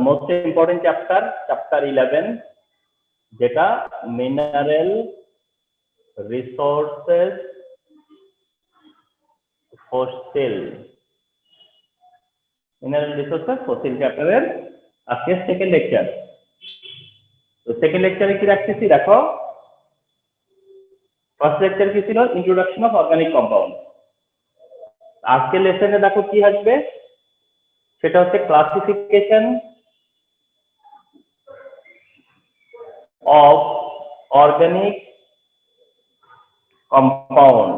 Most important chapter, chapter 11, যেটা mineral resources fossil. Mineral resources fossil চ্যাপ্টারের আজকে second lecture. তো সেকেন্ড লেকচারে কি রাখতেছি দেখো, ফার্স্ট লেকচার কি ছিল? Introduction of organic compound. আজকের লেসনে দেখো কি আসবে, সেটা হচ্ছে classification of organic compound.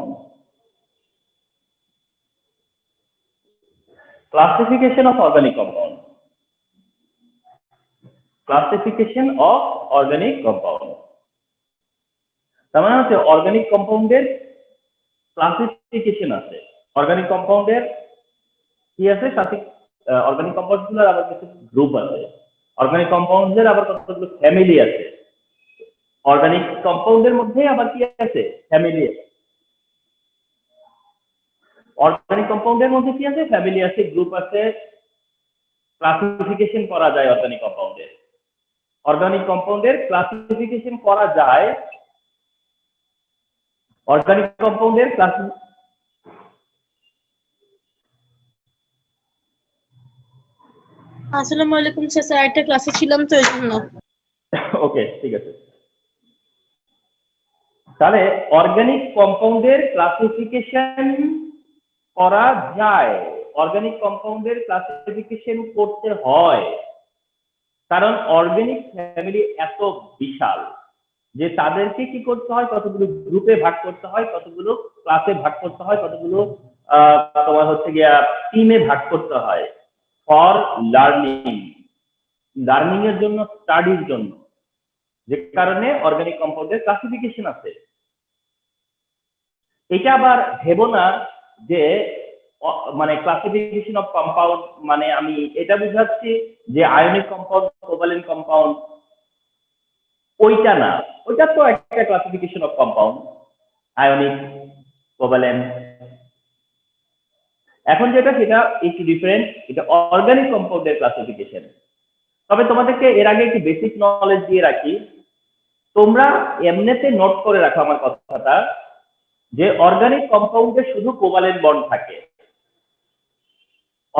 Classification of organic compound, classification of organic compound. তার মানে হচ্ছে অর্গানিক কম্পাউন্ডের ক্লাসিফিকেশন আছে। অর্গানিক কম্পাউন্ডের কি আছে? অর্গানিক কম্পাউন্ড গুলোর আবার কিছু গ্রুপ আছে। অর্গানিক কম্পাউন্ডের আবার কতগুলো ফ্যামিলি আছে। অর্গানিক কম্পাউন্ডের মধ্যে আবার কি আছে? ফ্যামিলি আছে। অর্গানিক কম্পাউন্ডের মধ্যে কি আছে? ফ্যামিলি আছে, গ্রুপ আছে, ক্লাসিফিকেশন করা যায় অর্গানিক কম্পাউন্ডের। অর্গানিক কম্পাউন্ডের ক্লাসিফিকেশন করা যায়। অর্গানিক কম্পাউন্ডের আসসালামু আলাইকুম স্যার, একটা ক্লাসে ছিলাম তো এইজন্য। ওকে, ঠিক আছে। তাহলে অর্গানিক কম্পাউন্ডের ক্লাসিফিকেশন করা যায়। অর্গানিক কম্পাউন্ডের ক্লাসিফিকেশন করতে হয়, কারণ অর্গানিক ফ্যামিলি এত বিশাল যে তাদেরকে কি করতে হয়? কতগুলো গ্রুপে ভাগ করতে হয়, কতগুলো ক্লাসে ভাগ করতে হয়, কতগুলো তোমার হচ্ছে গিয়া টিমে ভাগ করতে হয় ফর লার্নিং, লার্নিং এর জন্য, স্টাডির জন্য। যে কারণে অর্গানিক কম্পাউন্ডের ক্লাসিফিকেশন আছে। এটা আবার ভেবো না যে মানে ক্লাসিফিকেশন অফ কম্পাউন্ড মানে আমি এটা বুঝাচ্ছি যে আয়নিক কম্পাউন্ড, কোভালেন্ট কম্পাউন্ড, ওইটা না। ওইটা তো একটা classification of compound, ionic, covalent. এখন যেটা, সেটা একটু ডিফারেন্ট। এটা অর্গানিক কম্পাউন্ডের ক্লাসিফিকেশন। তবে তোমাদেরকে এর আগে একটু বেসিক নলেজ দিয়ে রাখি, তোমরা এমনিতে নোট করে রাখো আমার কথাটা, যে অর্গানিক কম্পাউন্ডে শুধু কোভালেন্ট বন্ড থাকে।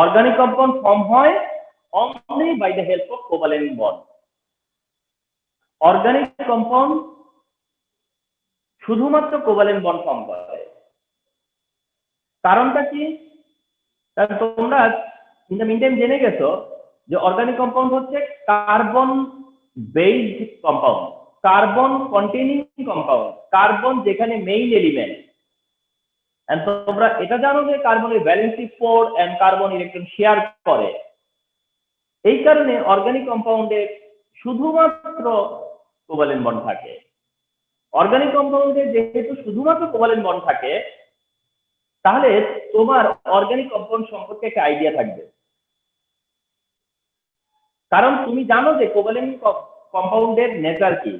অর্গানিক কম্পাউন্ড ফর্ম হয় only by the help of covalent bond. Organic compound শুধুমাত্র কোভালেন্ট বন্ড ফর্ম করে। কারণটা কি? কারণ তোমরা ইন দ্য মিনটাইম জেনে গেছো যে অর্গানিক কম্পাউন্ড হচ্ছে carbon based compound, carbon containing compound, carbon যেখানে মেইন এলিমেন্ট। এন্ড তোমরা এটা জানো যে কার্বনের valency 4 and carbon electron share করে। এই কারণে অর্গানিক কম্পাউন্ডে শুধুমাত্র কোভালেন্ট বন্ড থাকে। অর্গানিক কম্পাউন্ডে যেহেতু শুধুমাত্র কোভালেন্ট বন্ড থাকে, তাহলে তোমার অর্গানিক কম্পাউন্ড সম্পর্কে একটা আইডিয়া থাকবে। কারণ তুমি জানো যে কোভালেন্ট কম্পাউন্ডের নেচার কি।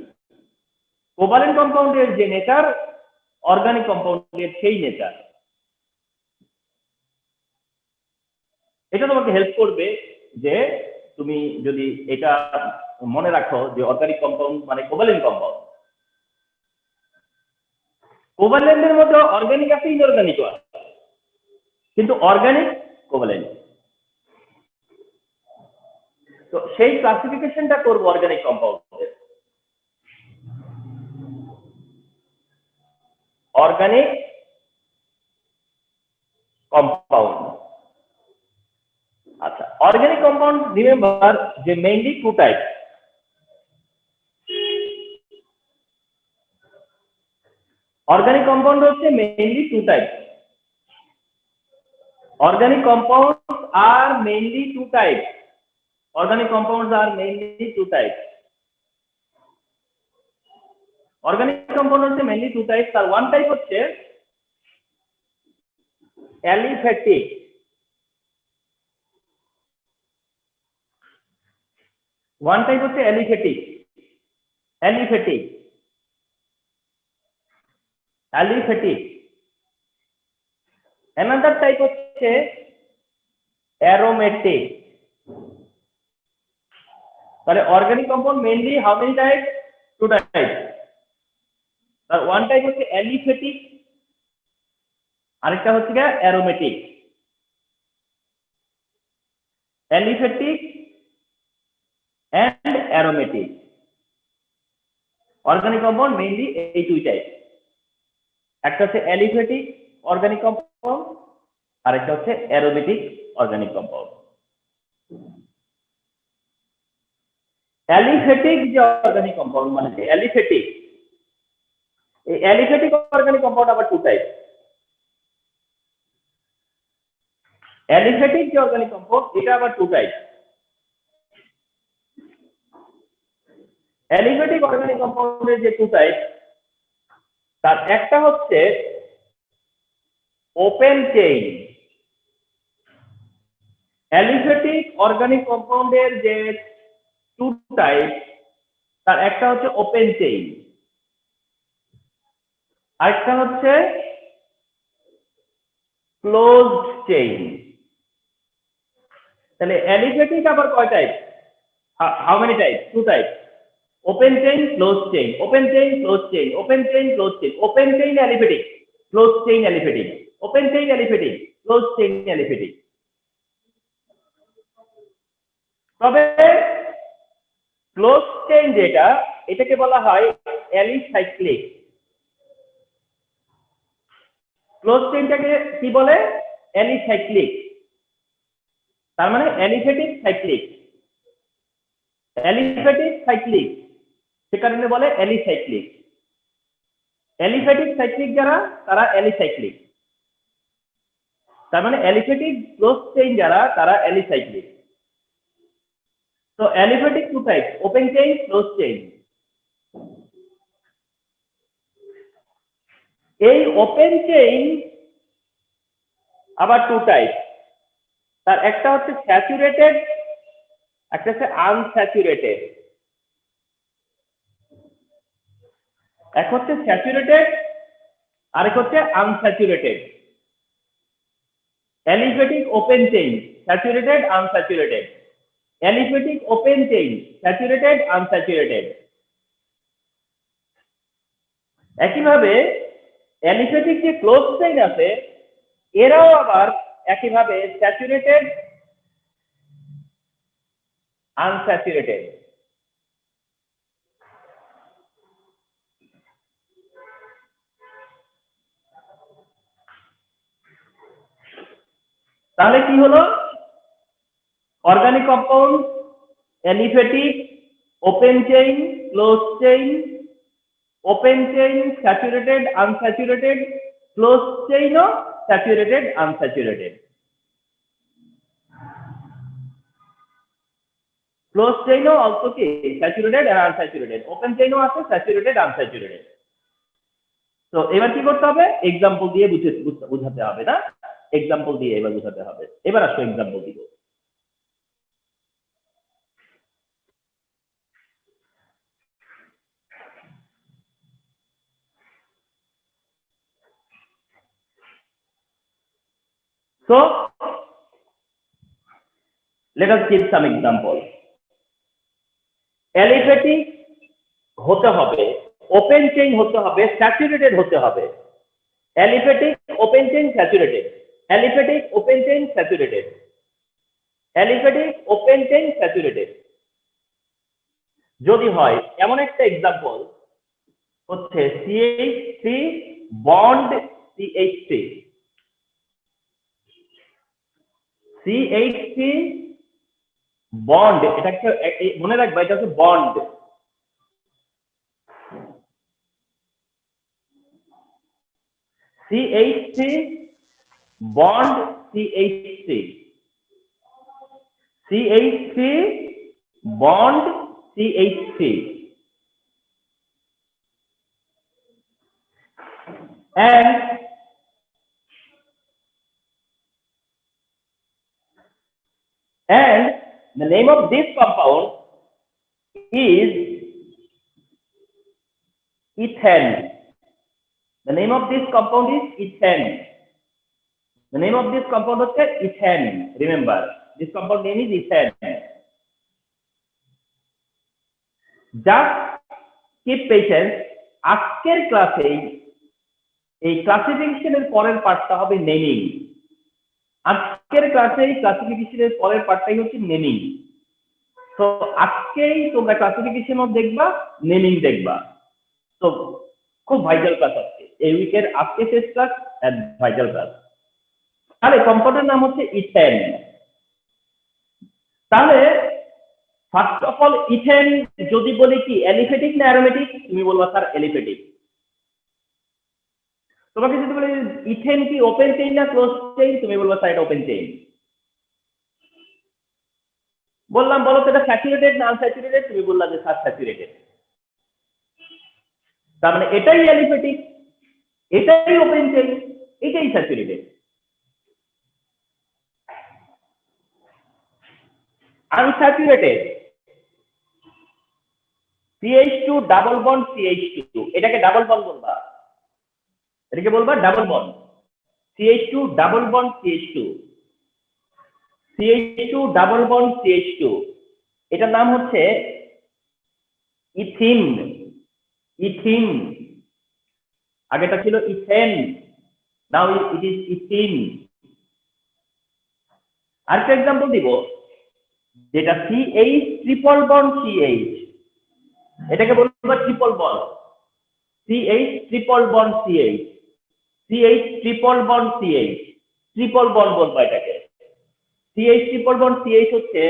কোভালেন্ট কম্পাউন্ডের যে নেচার, অর্গানিক কম্পাউন্ডের সেই নেচার। এটা তোমাকে হেল্প করবে যে তুমি যদি এটা মনে রাখো যে অর্গানিক কম্পাউন্ড মানে কোভালেন্ট কম্পাউন্ড। কোভালেন্টের মধ্যে অর্গানিক আছে, ইনঅর্গানিকও আছে, কিন্তু অর্গানিক কোভালেন্ট। তো সেই ক্লাসিফিকেশনটা করব অর্গানিক কম্পাউন্ডের। অর্গানিক কম্পাউন্ড, আচ্ছা। অর্গানিক কম্পাউন্ড রিমেম্বার যে mainly two type. Organic compound হচ্ছে mainly two type. Organic compounds are mainly two types. Organic compounds are mainly two types. Organic compound হচ্ছে mainly two types। আর one type হচ্ছে aliphatic। one type হচ্ছে aliphatic, aliphatic, aliphatic। another type হচ্ছে aromatic, তাহলে organic compound mainly how many type? Two type. তার one type হচ্ছে aliphatic, আরেকটা হচ্ছে aromatic. Aliphatic and aromatic organic compound mainly এই দুই টাইপ। একটা হচ্ছে অ্যালিফেটিক অর্গানিক কম্পাউন্ড, আরেকটা হচ্ছে অ্যারোমেটিক অর্গানিক কম্পাউন্ড। অ্যালিফেটিক যে অর্গানিক কম্পাউন্ড মানে অ্যালিফেটিক, এই অ্যালিফেটিক অর্গানিক কম্পাউন্ড আবার টু টাইপ। অ্যালিফেটিক যে অর্গানিক কম্পাউন্ড এটা আবার টু টাইপ। অ্যালিফেটিক অর্গানিক কম্পাউন্ডের যে টু টাইপ, তার একটা হচ্ছে ওপেন চেইন। অ্যালিফেটিক অর্গানিক কম্পাউন্ডের যে টু টাইপ, তার একটা হচ্ছে ওপেন চেইন, আরেকটা হচ্ছে ক্লোজড চেইন। তাহলে অ্যালিফেটিক আবার কয় type? How many type? Two type. Open chain, close chain, open chain, close chain, open chain, close chain. Open chain aliphatic, close chain aliphatic, open chain aliphatic, close chain aliphatic. তবে close chain যেটা, এটাকে বলা হয় alicyclic. Close চেইনটাকে কি বলে? Alicyclic. তার মানে aliphatic cyclic, aliphatic cyclic, সে কারণে বলে অ্যালিসাইক্লিক। অ্যালিফেটিক সাইক্লিক যারা, তারা অ্যালিসাইক্লিক। তার মানে অ্যালিফেটিক ক্লোজ চেইন যারা, তারা অ্যালিসাইক্লিক। তো aliphatic two type, open chain, close chain. এই ওপেন চেইন আবার টু টাইপ। তার একটা হচ্ছে স্যাচুরেটেড, একটা হচ্ছে আনস্যাচুরেটেড। এক হচ্ছে স্যাচুরেটেড, আরেক হচ্ছে unsaturated. Aliphatic open chain, saturated, unsaturated. Aliphatic open chain, saturated, unsaturated. একইভাবে অ্যালিফেটিক যে ক্লোজ চেইন আছে, এরাও আবার একইভাবে স্যাচুরেটেড, আনস্যাচুরেটেড। তাহলে কি হলো? Organic compound aliphatic, open chain, close chain, open chain, saturated, unsaturated, close চেইনও স্যাচুরেটেড, আনস্যাচুরেটেড। ক্লোজ চেইনও অলসো কি স্যাচুরেটেড আর আনস্যাচুরেটেড, ওপেন চেইনও আছে স্যাচুরেটেড, আনস্যাচুরেটেড। তো এবার কি করতে হবে? এক্সাম্পল দিয়ে বুঝাতে হবে না? এক্সাম্পল দিয়ে এবার বুঝাতে হবে। এবার আসো এক্সাম্পল দিব। So let us give some example. Aliphatic হতে হবে, ওপেন চেইন হতে হবে, স্যাচুরেটেড হতে হবে। Aliphatic open chain saturated, aliphatic open chain saturated, aliphatic open chain saturated. যদি হয় এমন একটা এক্সাম্পল হচ্ছে CH3 bond CH3, CH3 bond, এটাকে মনে রাখবা, এটা হচ্ছে bond. CH3 bond CH3, CH3 bond CH3, and the name of this compound is ethane. The name of this compound is ethane. The name of this compound is ethane. Remember, this compound name is ethane. Just keep patience. আজকের ক্লাসে এই ক্লাসিফিকেশনের পরের পার্টটা হবে naming. আজকের ক্লাসে ক্লাসিফিকেশনের পরের পার্টটাই হচ্ছে নেমিং। তো আজকেই তোমরা ক্লাসিফিকেশনও দেখবা, নেমিং দেখবা। তো খুব ভাইটাল ক্লাস আজকে, এই উইকের আজকে শেষ ক্লাস, ভাইটাল ক্লাস। তাহলে কম্পাউন্ডের নাম হচ্ছে ইথেন। তাহলে ফার্স্ট অফ অল ইথেন যদি বলি কি অ্যালিফেটিক না অ্যারোমেটিক, তুমি বলবা স্যার অ্যালিফেটিক। তোমাকে যদি বলি ইথেন কি ওপেন চেইন না ক্লোজ চেইন, তুমি বলবা স্যার এটা ওপেন চেইন। বললাম বলো তো এটা স্যাচুরেটেড না আনস্যাচুরেটেড, তুমি বললা যে স্যার স্যাচুরেটেড। তার মানে এটাই অ্যালিফেটিক, এটাই ওপেন চেইন, এটাই saturated. Unsaturated CH2 double bond CH2, এটাকে ডাবল বন্ড বলবা, এটাকে বলবা double bond. CH2 double bond CH2, CH2 double bond CH2, এটার নাম হচ্ছে ইথিন। ইথিন, আগেটা ছিল ethane, now it is ethene. আরেকটা এক্সাম্পল দিব, যেটা CH ট্রিপল বন্ড CH, এটাকে বলবো triple bond. CH triple bond CH, CH triple bond CH, triple bond বলবো এটাকে। CH ট্রিপল বন্ড CH হচ্ছে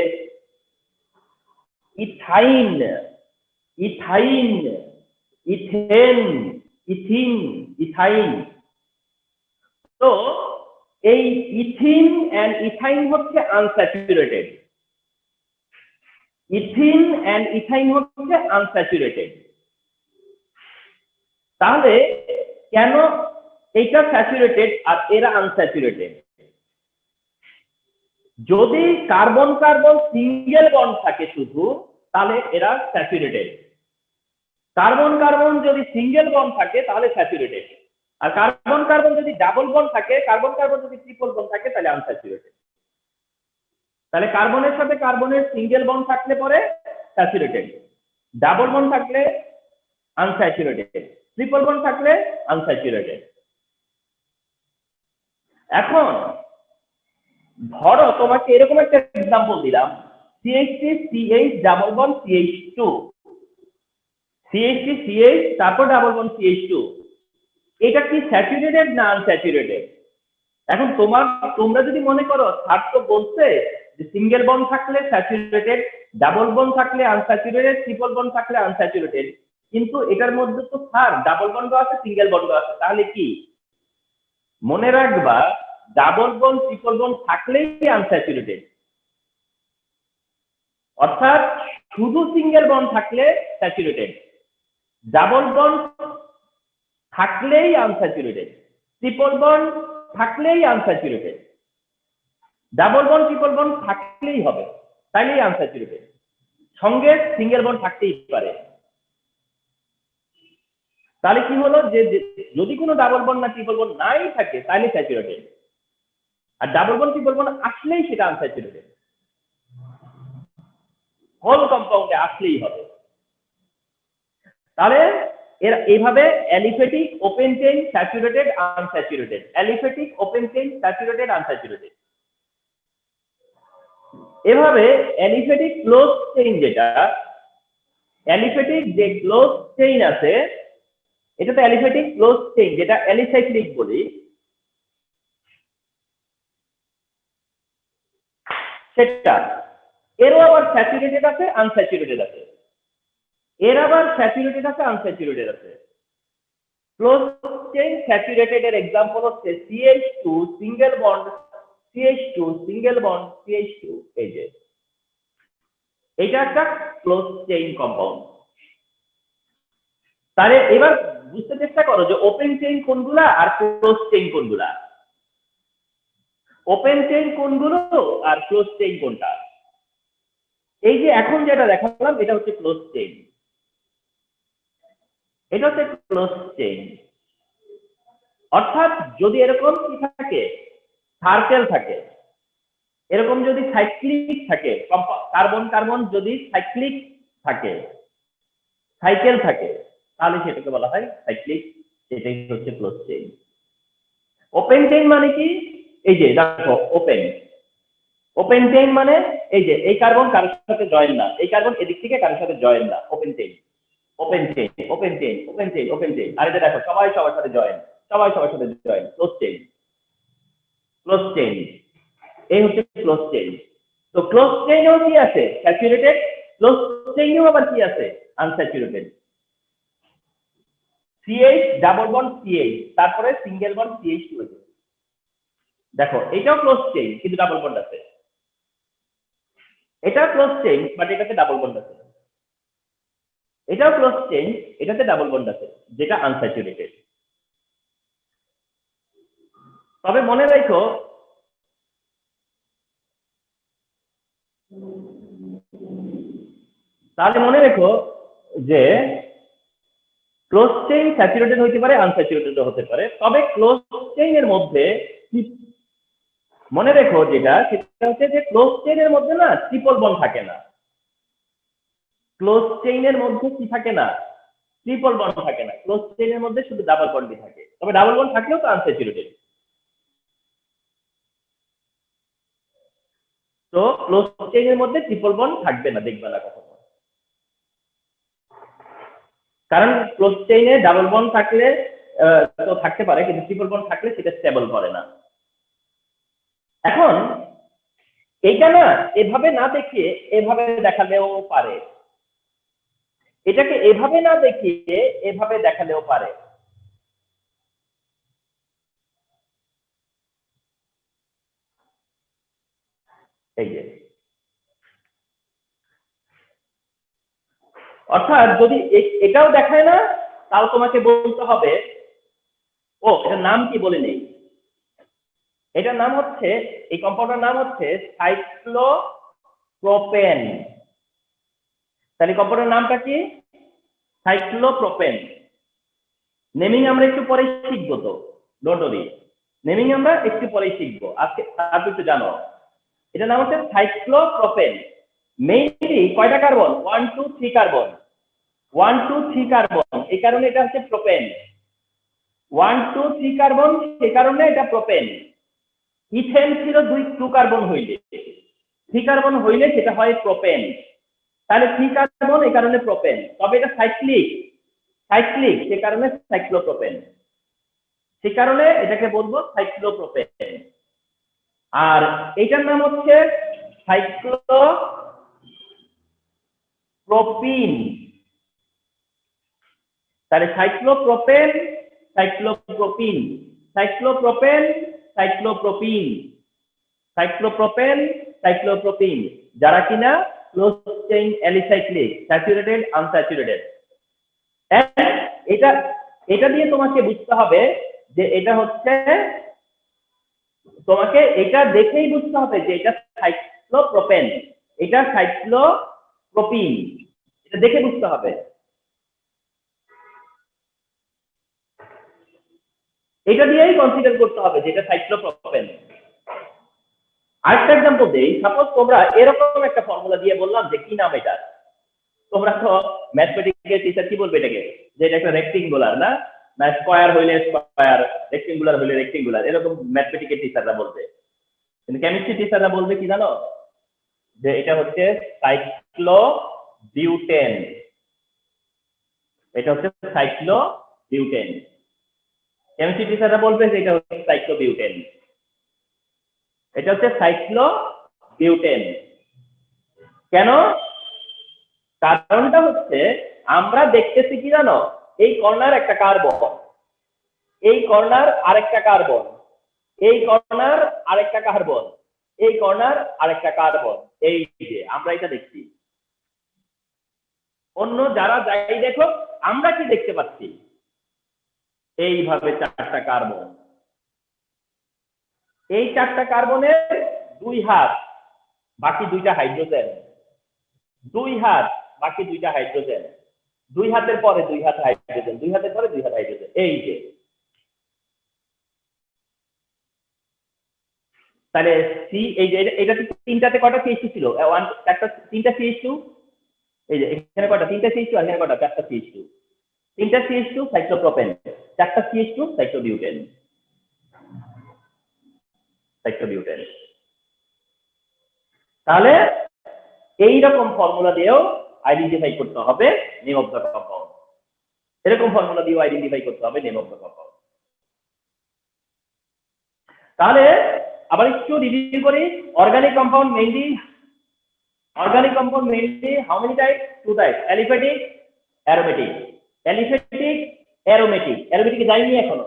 ethyne, ethyne, ethane, ethene, ethyne. তো এই ইথিন এন্ড ইথাইন হচ্ছে আনস্যাচুরেটেড, ইথিন এন্ড ইথাইন হচ্ছে unsaturated. তাহলে কেন এটা স্যাচুরেটেড আর এরা আনস্যাচুরেটেড? যদি কার্বন কার্বন সিঙ্গেল বন্ড থাকে শুধু, তাহলে এরা স্যাচুরেটেড। কার্বন কার্বন যদি সিঙ্গেল বন্ড থাকে তাহলে স্যাচুরেটেড। আর কার্বন কার্বন যদি ডাবল বন্ড থাকে, কার্বন কার্বন যদি ট্রিপল বন্ড থাকে তাহলে আনস্যাচুরেটেড। তাহলে কার্বনের সাথে কার্বনের সিঙ্গেল বন্ড থাকলে পরে স্যাচুরেটেড, ডাবল বন্ড থাকলে আনস্যাচুরেটেড, ট্রিপল বন্ড থাকলে আনস্যাচুরেটেড। এখন ধরো তোমাকে এরকম একটা এক্সাম্পল দিলাম, CH3 CH double bond CH2, CH3 CH তারপর ডাবল বন্ড CH2, এটা কি স্যাচুরেটেড না আনস্যাচুরেটেড? এখন তোমরা যদি মনে করো স্যার তো বলছে যে সিঙ্গেল বন্ড থাকলে স্যাচুরেটেড, ডাবল বন্ড থাকলে আনস্যাচুরেটেড, ট্রিপল বন্ড থাকলে আনস্যাচুরেটেড, কিন্তু এটার মধ্যে তো স্যার ডাবল বন্ডও আছে সিঙ্গেল বন্ডও আছে, তাহলে কি? মনে রাখবা ডাবল বন্ড ট্রিপল বন্ড থাকলেই আনস্যাচুরেটেড, অর্থাৎ শুধু সিঙ্গেল বন্ড থাকলে স্যাচুরেটেড, ডাবল বন্ড থাকলেই আনস্যাচুরেটেড, ট্রিপল বন্ড থাকলেই unsaturated, double bond triple bond থাকলেই হবে, তাইলেই আনস্যাচুরেটেড। সঙ্গে সিঙ্গেল বন্ড থাকতেই পারে। তাহলে কি হলো যে যদি কোনো ডাবল বন্ড না ট্রিপল বন্ড নাই থাকে তাহলে স্যাচুরেটেড, আর ডাবল বন্ড ট্রিপল বন্ড আসলেই সেটা আনস্যাচুরেটেড, হোল কম্পাউন্ডে আসলেই হবে। তাহলে এর এইভাবে aliphatic, open chain, saturated, unsaturated, aliphatic, open chain, saturated, unsaturated. এভাবে অ্যালিফেটিক ক্লোজ চেইন, যেটা অ্যালিফেটিক যে ক্লোজ চেইন আছে এটা তো অ্যালিফেটিক ক্লোজ চেইন, যেটা অ্যালিসাইক্লিক বলি, সেটা এরও আবার স্যাচুরেটেড আছে, আনস্যাচুরেটেড আছে, এর আবার স্যাচুরেটেড আছে, আনস্যাচুরেটেড আছে। ক্লোজ চেইন স্যাচুরেটেড এর এক্সাম্পল হচ্ছে CH2 single bond CH2 single bond CH2, এই যে এটা একটা ক্লোজ চেইন কম্পাউন্ড। তাহলে এবার বুঝতে চেষ্টা করো যে ওপেন চেইন কোনগুলা আর ক্লোজ চেইন কোনগুলা, ওপেন চেইন কোনগুলো আর ক্লোজ চেইন কোনটা। এই যে এখন যেটা দেখালাম এটা হচ্ছে ক্লোজ চেইন, এটা হচ্ছে ক্লোজ চেইন। অর্থাৎ যদি এরকম কি থাকে, সার্কেল থাকে, এরকম যদি সাইক্লিক থাকে, কার্বন কার্বন যদি সাইক্লিক থাকে, সাইকেল থাকে তাহলে সেটাকে বলা হয় সাইক্লিক, সেটাই হচ্ছে ক্লোজ চেইন। ওপেন চেইন মানে কি, এই যে দেখো ওপেন চেইন মানে এই যে এই কার্বন কারোর সাথে জয়েন না, এই কার্বন এদিক থেকে কারোর সাথে জয়েন না, open chain open chain open chain open chain open chain. আর এটা দেখো সবাই সবার সাথে জয়েন, সবাই সবার সাথে join, close chain close chain, এই হচ্ছে ক্লোজ চেইন। তো ক্লোজ চেইনেও কি আছে স্যাচুরেটেড, ক্লোজ চেইনেও আবার কি আছে unsaturated. CH double bond CH তারপরে সিঙ্গেল বন্ড CH2 আছে। দেখো এটাও ক্লোজ চেইন কিন্তু ডাবল বন্ড আছে, এটা ক্লোজ চেইন বাট এটাতে ডাবল বন্ড আছে, এটাও ক্লোজ চেইন এটাতে ডাবল বন্ড আছে, যেটা আনস্যাচুরেটেড। তবে মনে রাখো যে ক্লোজ চেইন স্যাচুরেটেড হতে পারে, আনস্যাচুরেটেড হতে পারে। তবে ক্লোজ চেইনের মধ্যে মনে রেখো সেটা হচ্ছে যে ক্লোজ চেইনের মধ্যে না ট্রিপল বন্ড থাকে না, ক্লোজ চেইনের মধ্যে কি থাকে না, ট্রিপল বন্ড থাকে না, ক্লোজ চেইনের মধ্যে শুধু ডাবল বন্ডই থাকে। তবে ডাবল বন্ড থাকলেও তো আনস্যাচুরেটেড। তো ক্লোজ চেইনের মধ্যে ট্রিপল বন্ড থাকবে না, দেখবে না কখনো, কারণ ক্লোজ চেইনে ডাবল বন্ড থাকলে তো থাকতে পারে কিন্তু ট্রিপল বন্ড থাকলে সেটা স্টেবল করে না। এখন এইটা না এভাবে না দেখিয়ে এভাবে দেখালেও পারে, এটাকে এভাবে না দেখিয়ে এভাবে দেখালেও পারে। এই যে অর্থাৎ যদি এটাও দেখায় না তাও তোমাকে বলতে হবে, ও এটার নাম কি বলে নেই, এটার নাম হচ্ছে, এই কম্পাউন্ডের নাম হচ্ছে সাইক্লোপ্রোপেন। তাহলে কম্পাউন্ডের নামটা কি, সাইক্লোপ্রোপেন। নেমিং আমরা একটু পরে শিখবো, তো ডোন্ট ওয়ারি, নেমিং আমরা একটু পরে শিখবো, আজকে তার একটু জানো। এটার নাম হচ্ছে সাইক্লোপ্রোপেন। মেইনলি কয়টা কার্বন, 1 2 3 কার্বন, 1 2 3 কার্বন, এই কারণে এটা হচ্ছে প্রোপেন। 1 2 3 কার্বন, সেই কারণে এটা প্রোপেন। ইথেন ছিল 2 কার্বন হইলে, 3 কার্বন হইলে সেটা হয় প্রোপেন। তাহলে 3 কার্বন এই কারণে প্রোপেন। তবে এটা সাইক্লিক, সে কারণে সাইক্লোপ্রোপেন, সে কারণে এটাকে বলবো সাইক্লোপ্রোপেন। আর এটার নাম হচ্ছে সাইক্লোপ্রোপিন। তাহলে সাইক্লোপ্রোপেন, সাইক্লোপ্রোপিন, সাইক্লোপ্রোপেন, সাইক্লোপ্রোপিন, সাইক্লোপ্রোপেন, সাইক্লোপ্রোপিন, যারা কিনা close chain alicyclic, saturated, unsaturated. এটা এটা দিয়ে তোমাকে বুঝতে হবে যে এটা হচ্ছে, তোমাকে এটা দেখেই বুঝতে হবে যে এটা সাইক্লোপ্রোপেন, এটা সাইক্লোপ্রোপিন, এটা দেখে বুঝতে হবে। এটা দিয়েই কনসিডার করতে হবে যে এটা সাইক্লোপ্রোপেন। আরেকটা एग्जांपल দেই, সাপোজ তোমরা এরকম একটা ফর্মুলা দিয়ে বললাম যে কি নাম এটা, তোমরা তো ম্যাথমেটিক্সের টিচার কি বলবে এটাকে, যে এটা একটা রেক্টেঙ্গুলার না, না স্কয়ার হইলে স্কয়ার, রেক্টেঙ্গুলার হইলে রেক্টেঙ্গুলার, এরকম ম্যাথমেটিক্সের টিচাররা বলবে। কিন্তু কেমিস্ট্রি টিচাররা বলবে কি জানো, যে এটা হচ্ছে সাইক্লোবিউটেন, এটা হচ্ছে সাইক্লোবিউটেন। কেমিস্ট্রি টিচাররা বলবে যে এটা হচ্ছে সাইক্লোবিউটেন, এটা হচ্ছে সাইক্লোবিউটেন। কেন, কারণটা হচ্ছে আমরা দেখতেছি কি জানো, এই কর্নার একটা কার্বন, এই কর্নার আরেকটা কার্বন, এই কর্নার আরেকটা কার্বন, এই কর্নার আরেকটা কার্বন, এই যে আমরা এটা দেখছি। অন্য যারা যাই দেখো, আমরা কি দেখতে পাচ্ছি, এইভাবে 4টা কার্বন, এই 4টা কার্বনের 2 হাত, বাকি 2টা হাইড্রোজেন, 2 হাত, বাকি 2টা হাইড্রোজেন, 2 হাতের পরে 2 হাত হাইড্রোজেন, 2 হাতের পরে 2 হাত হাইড্রোজেন, এই যে। তাহলে সি, এই যে এটা 3টাতে কয়টা CH2 ছিল, 3টা CH2, এই যে এখানে কয়টা, তিনটা CH2 আর এখানে কয়টা, চারটা CH2, তিনটা CH2 সাইক্লোপ্রোপেন, চারটা CH2 সাইক্লোবিউটেন, সাইক্লোবিউটেন। তাহলে এইরকম ফর্মুলা দিয়েও আইডেন্টিফাই করতে হবে নেম অফ দ্য কম্পাউন্ড, এরকম ফর্মুলা দিয়েও আইডেন্টিফাই করতে হবে নেম অফ দ্য কম্পাউন্ড। তাহলে আবার একটু রিভিউ করি। Organic compound mainly how many type? Two type, aliphatic, aromatic. Aliphatic, aromatic, aromatic যাইনি এখনো।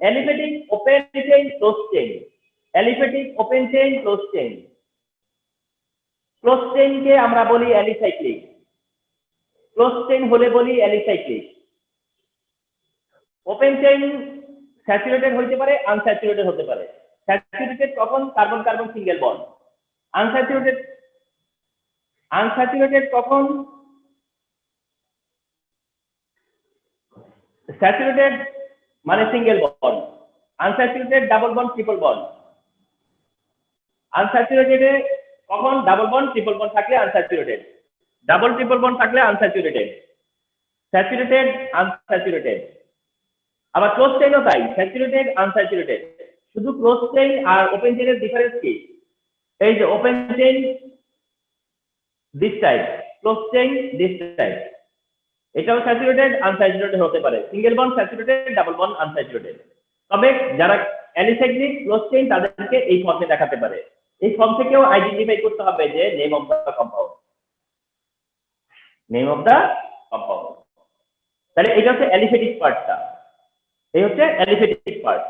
Aliphatic open chain close chain, aliphatic open chain close chain. Close চেইনকে আমরা বলি অ্যালিসাইক্লিক, ক্লোজ চেইন হলে বলি অ্যালিসাইক্লিক। ওপেন চেইন স্যাচুরেটেড হতে পারে, unsaturated হতে পারে। স্যাচুরেটেড কখন? Carbon carbon single bond. Unsaturated কখন? স্যাচুরেটেড মানে single bond, unsaturated double bond, triple bond. Unsaturated কখন? ডাবল বন্ড ট্রিপল বন্ড থাকলে আনস্যাচুরেটেড, ডাবল ট্রিপল বন্ড থাকলে আনস্যাচুরেটেড, স্যাচুরেটেড আনস্যাচুরেটেড। আবার ক্লোজ চেইনও তাই, স্যাচুরেটেড আনস্যাচুরেটেড। শুধু ক্লোজ চেইন আর open চেইনের difference কি? এই যে open chain this type, close chain this type. এটাও স্যাচুরেটেড আনস্যাচুরেটেড হতে পারে, single bond saturated, double bond unsaturated. তবে যারা অ্যালিসাইক্লিক ক্লোজ চেইন তাদেরকে এই ফর্মে দেখাতে পারে। এই ফর্ম থেকেও আইডেন্টিফাই করতে হবে যে name of the compound, name of the compound. তাহলে এটা হচ্ছে অ্যালিফ্যাটিক পার্টটা, এই হচ্ছে অ্যালিফ্যাটিক পার্ট।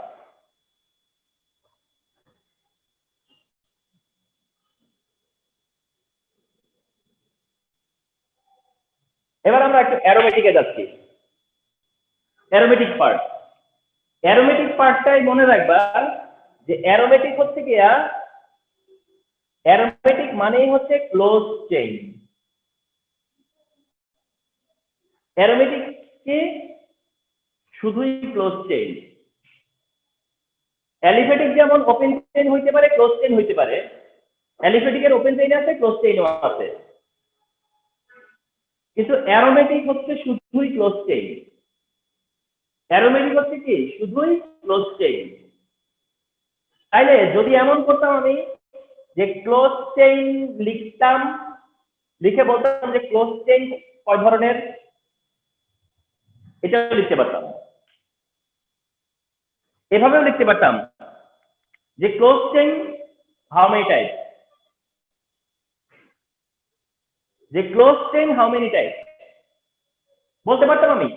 এবার আমরা একটু অ্যারোমেটিকে যাচ্ছি। অ্যারোমেটিক পার্ট, অ্যারোমেটিক পার্টটাই মনে রাখবা যে অ্যারোমেটিক হচ্ছে কি, অ্যারোমেটিক মানেই হচ্ছে ক্লোজ চেইন। অ্যারোমেটিক কি? শুধুই ক্লোজ চেইন। অ্যালিফ্যাটিক যেমন ওপেন চেইন হইতে পারে, ক্লোজ চেইন হইতে পারে। অ্যালিফ্যাটিকের ওপেন চেইন আছে, ক্লোজ চেইনও আছে। কিন্তু অ্যারোমেটিক হচ্ছে শুধুই ক্লোজ চেইন। অ্যারোমেটিক হচ্ছে কি? শুধুই ক্লোজ চেইন। তাইলে যদি এমন করতাম আমি যে ক্লোজ চেইন লিখতাম, লিখে বলতাম যে ক্লোজ চেইন কয় ধরনের, এটাও লিখতে পারতাম। এভাবেও লিখতে পারতাম যে close chain how many type, যে close chain how many type বলতে পারতাম আমি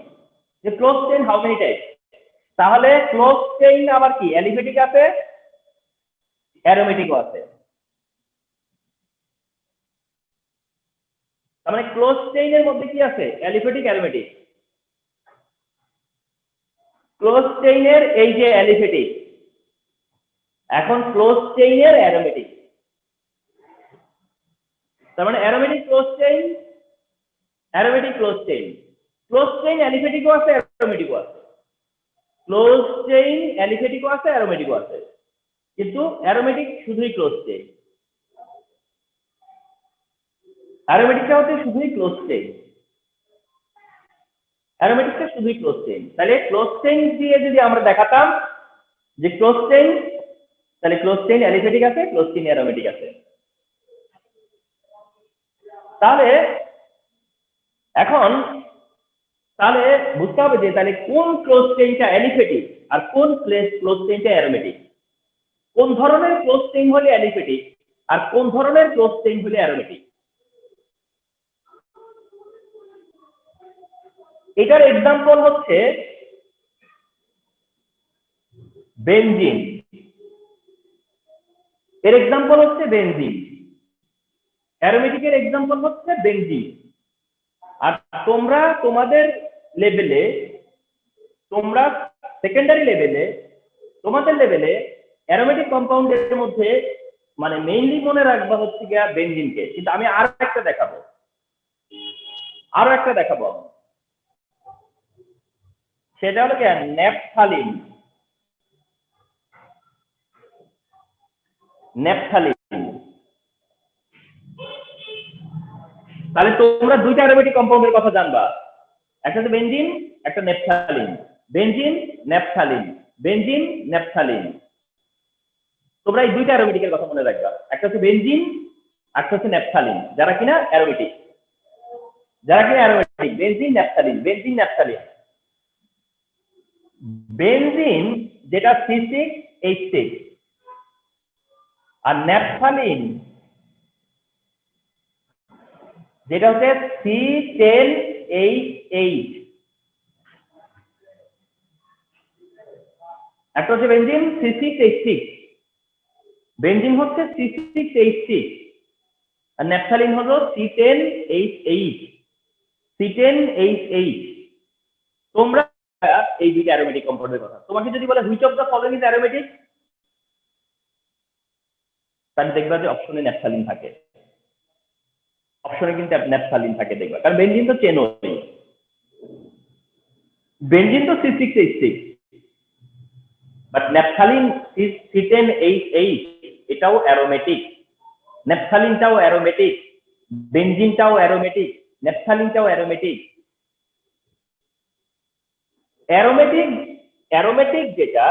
যে close chain how many type. তাহলে ক্লোজ চেইন আবার কি? অ্যালিফ্যাটিক আছে, অ্যারোমেটিকও আছে। তার মানে ক্লোজ চেইনের মধ্যে কি আছে? Aliphatic, aromatic. ক্লোজ চেইনের এই যে অ্যালিফ্যাটিক, এখন ক্লোজ চেইনের অ্যারোমেটিক। তার মানে aromatic close chain, aromatic close chain. Close chain অ্যালিফ্যাটিকও আছে, অ্যারোমেটিকও আছে। ক্লোজ চেইন অ্যালিফ্যাটিকও আছে, অ্যারোমেটিকও আছে, কিন্তু অ্যারোমেটিক শুধুই ক্লোজ চেইন। অ্যারোমেটিকটা হচ্ছে শুধুই ক্লোজ চেইন, অ্যারোমেটিকটা শুধুই ক্লোজ চেইন। তাহলে ক্লোজ চেইন দিয়ে যদি আমরা দেখাতাম যে ক্লোজ চেইন, তাহলে ক্লোজ চেইন অ্যালিফ্যাটিক আছে, ক্লোজ চেইন অ্যারোমেটিক আছে। তাহলে এখন তাহলে বুঝতে হবে যে তাহলে কোন ক্লোজ চেইনটা অ্যালিফ্যাটিক আর কোন ক্লোজ চেইনটা অ্যারোমেটিক, কোন ধরনের ক্লোজ চেইন হলে অ্যালিফ্যাটিক আর কোন ধরনের ক্লোজ চেইন হলে অ্যারোমেটিক। এটার এক্সাম্পল হচ্ছে বেনজিন, এর এক্সাম্পল হচ্ছে বেনজিন। অ্যারোমেটিকের এক্সাম্পল হচ্ছে বেনজিন। আর তোমরা তোমাদের লেভেলে, তোমরা সেকেন্ডারি লেভেলে, তোমাদের লেভেলে অ্যারোমেটিক কম্পাউন্ডের মধ্যে মানে মেইনলি মনে রাখবা হচ্ছে গিয়া বেনজিনকে। কিন্তু আমি আরো একটা দেখাবো, সেটা হলো কি ন্যাপথালিন। ন্যাপথালিন তাহলে তোমরা দুইটা অ্যারোমেটিক কম্পাউন্ডের কথা জানবা, একটা হচ্ছে বেনজিন, একটা naphthalene. Benzene, naphthalene, benzene, naphthalene. তোমরা এই দুইটা অ্যারোমেটিকের কথা মনে রাখবা, একটা হচ্ছে বেনজিন, একটা হচ্ছে নেপথালিন। যারা কিনা aromatic, benzene, naphthalene, benzene, naphthalene. Benzene যেটা C6H6, আর নেপথালিন যেটা হচ্ছে C10H8। একটা হচ্ছে বেনজিন C6H6, বেনজিন হচ্ছে C6H6, আর নেপথালিন হলো C10H8। C10H8। তোমরা এই দুইটা অ্যারোমেটিক কম্পাউন্ডের কথা, তোমাকে যদি বলে which of the following is aromatic, তাহলে দেখবা যে অপশনে নেপথালিন থাকে, অপশনে কিন্তু নেপথালিন থাকে দেখবা, কারণ বেনজিন তো চেনই, বেনজিন তো C6H6, বাট নেপথালিন C10H8 এটাও অ্যারোমেটিক, নেপথালিনটাও অ্যারোমেটিক, বেনজিনটাও অ্যারোমেটিক, নেপথালিনটাও অ্যারোমেটিক। অ্যারোমেটিক যেটা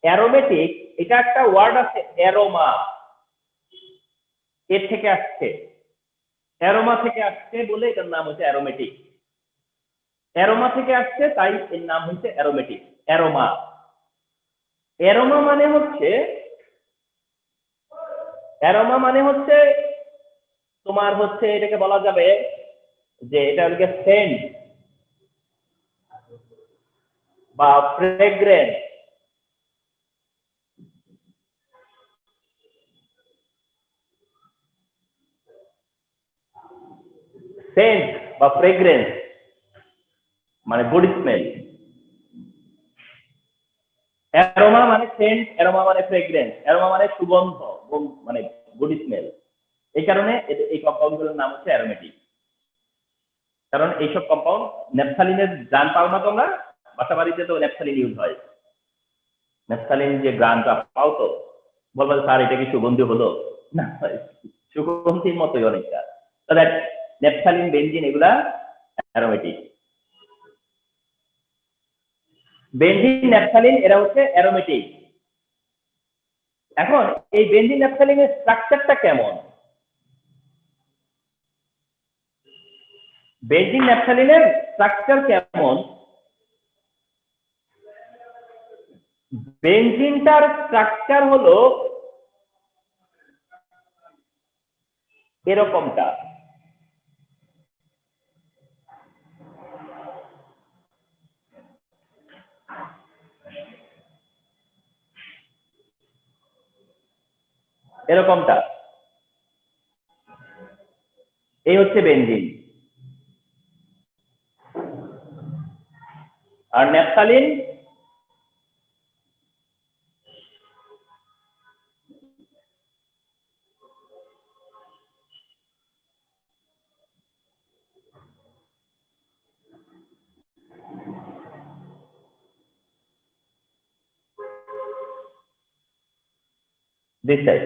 অ্যারোমেটিক, এটা একটা ওয়ার্ড আছে অ্যারোমা, এর থেকে আসছে, অ্যারোমা থেকে আসছে বলে এটার নাম হচ্ছে অ্যারোমেটিক। অ্যারোমা থেকে আসছে তাই এর নাম হচ্ছে অ্যারোমেটিক। অ্যারোমা, অ্যারোমা মানে হচ্ছে তোমার হচ্ছে এটাকে বলা যাবে যে এটা হচ্ছে সেন্ট বা ফ্রেগ্রেন্স। সেন্ট বা ফ্রেগ্রেন্স মানে গুড স্মেল। অ্যারোমা মানে সেন্ট, অ্যারোমা মানে ফ্রেগ্রেন্স, অ্যারোমা মানে সুগন্ধ, মানে গুড স্মেল। এই কারণে এই কম্পাউন্ডগুলোর নাম হচ্ছে অ্যারোমেটিক। কারণ এইসব কম্পাউন্ড, নেপথালিনের গান পাও না তোমরা, বাসা বাড়িতে তো নেপথালিন ইউজ হয়, নেপথালিন যে গানটা পাও তো বলবো স্যার এটা কি সুগন্ধি হলো না, সুগন্ধির মতোই অনেকটা। তাহলে নেপথালিন, বেনজিন এগুলা অ্যারোমেটিক। বেনজিন, নেপথালিন এরা হচ্ছে অ্যারোমেটিক। এখন এই বেনজিন নেপথালিনের স্ট্রাকচারটা কেমন? বেনজিন নেপথালিনের স্ট্রাকচার কেমন? বেনজিনটার স্ট্রাকচার হলো এরকমটা, এরকমটা। এই হচ্ছে বেনজিন। আর নেপথালিন দিস সাইড।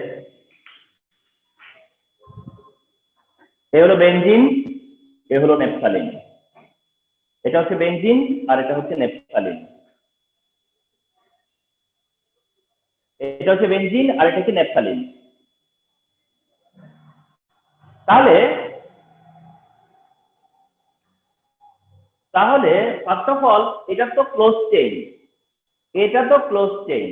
এ হলো বেনজিন, এ হলো নেপথালিন। এটা হচ্ছে বেনজিন আর এটা হচ্ছে নেপথালিন। এটা হচ্ছে বেনজিন আর এটা হচ্ছে নেপথালিন। তাহলে ফার্স্ট অফ অল এটা তো ক্লোজ চেইন, এটা তো ক্লোজ চেইন,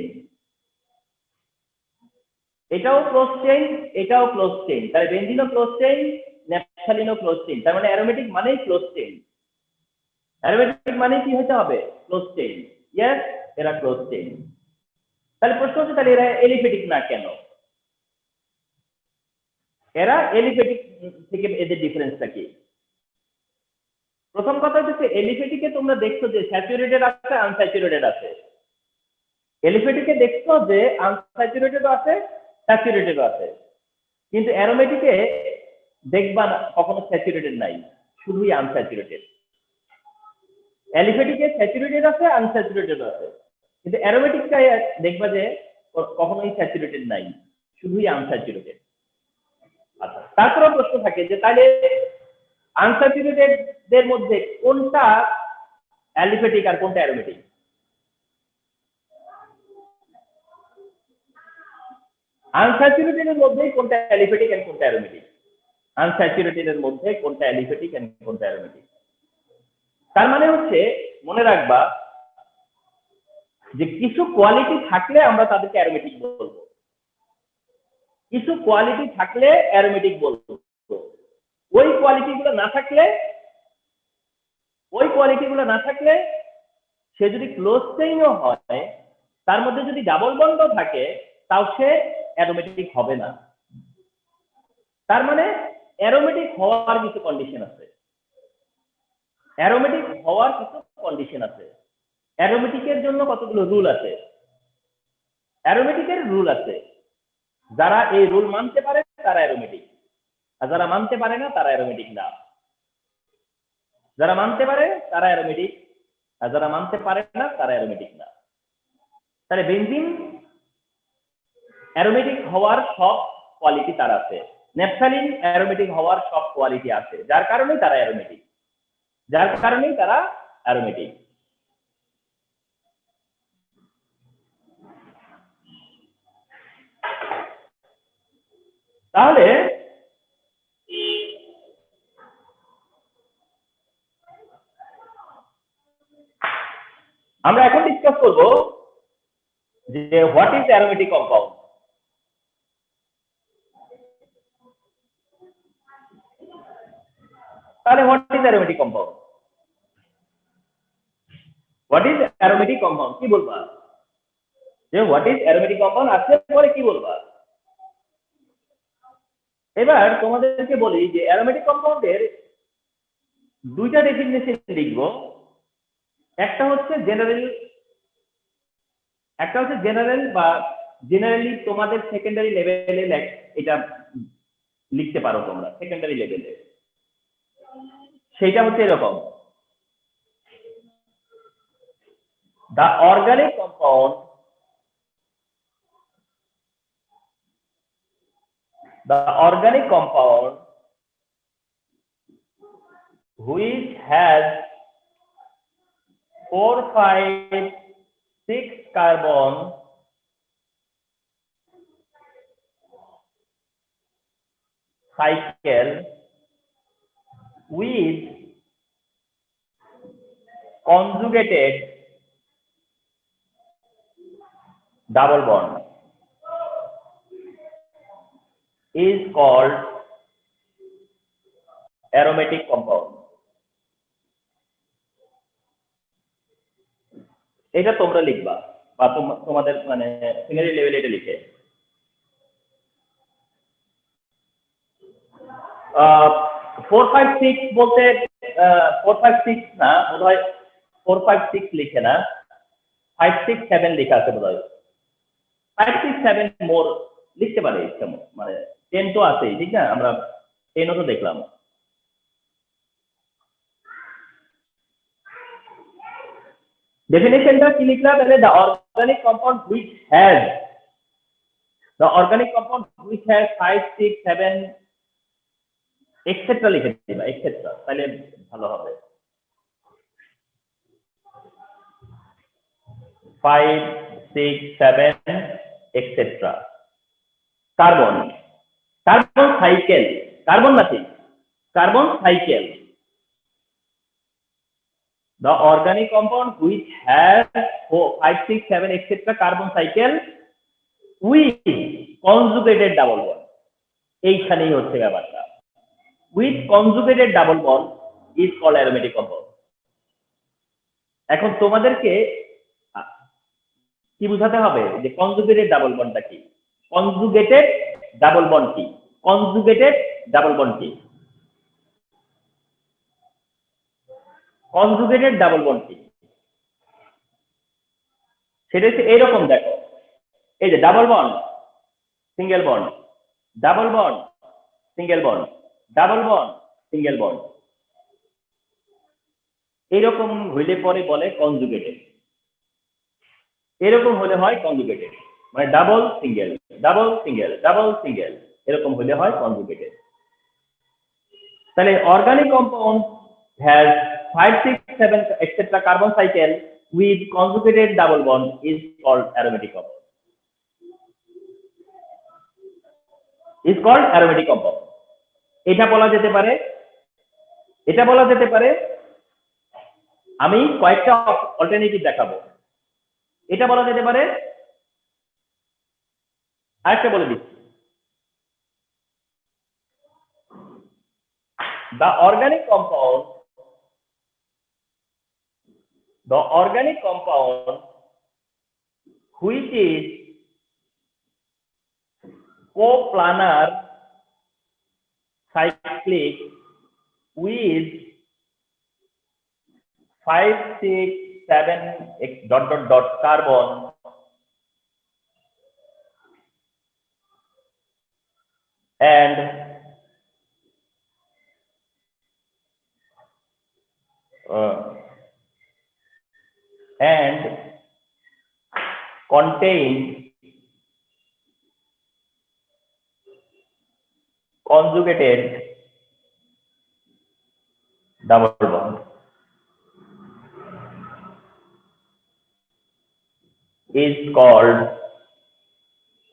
এটাও ক্লোজ চেইন, এটাও ক্লোজ চেইন। তাই বেনজিনও ক্লোজ চেইন, নেপথালিনও ক্লোজ চেইন। তার মানে অ্যারোমেটিক মানেই ক্লোজ চেইন। অ্যারোমেটিক মানে কি হতে হবে? Close chain. ইয়েস, এরা ক্লোজ চেইন। তাহলে প্রশ্ন হচ্ছে তাহলে এরা এলিফেটিক না কেন? এরা এলিফেটিক থেকে এদের ডিফারেন্সটা কি? প্রথম কথা হচ্ছে এলিফেটিকে তোমরা দেখছো যে স্যাচুরেটেড আছে, আনস্যাচুরেটেড আছে। এলিফেটিকে দেখছো যে আনস্যাচুরেটেড আছে, স্যাচুরেটেড আছে। কিন্তু অ্যারোমেটিকে দেখবা না কখনো স্যাচুরেটেড নাই, শুধুই আনস্যাচুরেটেড। এলিফেটিকে স্যাচুরেটেড আছে, আনস্যাচুরেটেড আছে, কিন্তু অ্যারোমেটিকটাই দেখবা যে কখনোই স্যাচুরেটেড নাই, শুধুই আনস্যাচুরেটেড। আচ্ছা, তারপরে প্রশ্ন থাকে যে তাহলে আনস্যাচুরেটেডদের মধ্যে কোনটা অ্যালিফেটিক আর কোনটা অ্যারোমেটিক? আনস্যাচুরেটেডের মধ্যে কোনটা অ্যালিফেটিক এন্ড কোনটা অ্যারোমেটিক? আনস্যাচুরেটেডের মধ্যে কোনটা অ্যালিফেটিক এন্ড কোনটা অ্যারোমেটিক? তার মানে হচ্ছে মনে রাখবা যে কিছু কোয়ালিটি থাকলে আমরা তাদেরকে অ্যারোমেটিক বলবো, কিছু কোয়ালিটি থাকলে অ্যারোমেটিক বলবো, ওই কোয়ালিটিগুলো না থাকলে সে যদি ক্লোজ চেইনও হয়, তার মধ্যে যদি ডাবল বন্ডও থাকে, তাও সে অ্যারোমেটিক হবে না। তার মানে অ্যারোমেটিক হওয়ার কিছু কন্ডিশন আছে, অ্যারোমেটিকের জন্য কতগুলো রুল আছে, অ্যারোমেটিকের রুল আছে। যারা এই রুল মানতে পারে তারা অ্যারোমেটিক, আর যারা মানতে পারে না তারা অ্যারোমেটিক না। যারা মানতে পারে তারা অ্যারোমেটিক, আর যারা মানতে পারে না তারা অ্যারোমেটিক না। তাহলে বেনজিন অ্যারোমেটিক হওয়ার সব কোয়ালিটি তার আছে, ন্যাপথালিন অ্যারোমেটিক হওয়ার সব কোয়ালিটি আছে, যার কারণেই তারা অ্যারোমেটিক। তাহলে আমরা এখন ডিসকাস করব যে হোয়াট ইজ অ্যারোমেটিক কম্পাউন্ড। তাহলে হোয়াট ইজ অ্যারোমেটিক কম্পাউন্ড? কি বলবা? যে হোয়াট ইজ অ্যারোমেটিক কম্পাউন্ড আছে পরে কি বলবা? এবার তোমাদেরকে বলি যে অ্যারোমেটিক কম্পাউন্ডের দুইটা ডেফিনিশন লিখব। একটা হচ্ছে জেনারেল বা জেনারেলি তোমাদের সেকেন্ডারি লেভেলে এটা লিখতে পারো তোমরা, সেকেন্ডারি লেভেলে। সেটা হচ্ছে এরকম: the organic compound which has 4, 5, 6 carbon cycle with conjugated double bond is called aromatic compound. এটা তোমরা লিখবা বা তোমাদের মানে সেকেন্ডারি লেভেলে এটা লিখে 4, 5, 6 বলতে 4, 5, 6 না, বোধহয় 4, 5, 6 লিখে না, 5, 6, 7 লেখা আছে বোধহয়। 5, 6, 7 মোর লিখতে পারে ইচ্ছা মতো, মানে 10 তো আছেই, ঠিক না? আমরা 10ও তো দেখলাম। ডেফিনেশনটা কি লিখলাম? তাহলে the organic compound which has 5, 6, 7 etcetera লিখে দিবা, এক্সেট্রা, তাহলে ভালো হবে। 5, 6, 7 এক্সেট্রা কার্বন সাইকেল, কার্বন না ঠিক, carbon cycle. The organic compound which has 4, 5, 6, 7 etc. carbon cycle with conjugated double bond, এইখানেই হচ্ছে ব্যাপারটা। with conjugated double bond is called aromatic compound. এখন তোমাদেরকে কি বোঝাতে হবে যে conjugated double bondটা কি? conjugated double bond কি? conjugated double bond কি? conjugated double bond কি? সেটা হচ্ছে এইরকম, দেখো, এই যে double bond, single bond, double bond, single bond, double bond, single bond, এরকম হইলে পরে বলে কনজুগেটেড। এরকম হলে হয় কনজুগেটেড, মানে double single, double single, double single, এরকম হলে হয় কনজুগেটেড। তাহলে organic compound has 5, 6, 7 etc. carbon cycle with conjugated double bond is called aromatic compound. Is called aromatic compound. এটা বলা যেতে পারে আমি কয়েকটা অল্টারনেটিভ দেখাবো। এটা বলা যেতে পারে, আরেকটা বলে দিচ্ছি। The organic compound which is coplanar cyclic with 5, 6, 7 carbon and contain conjugated double bond is called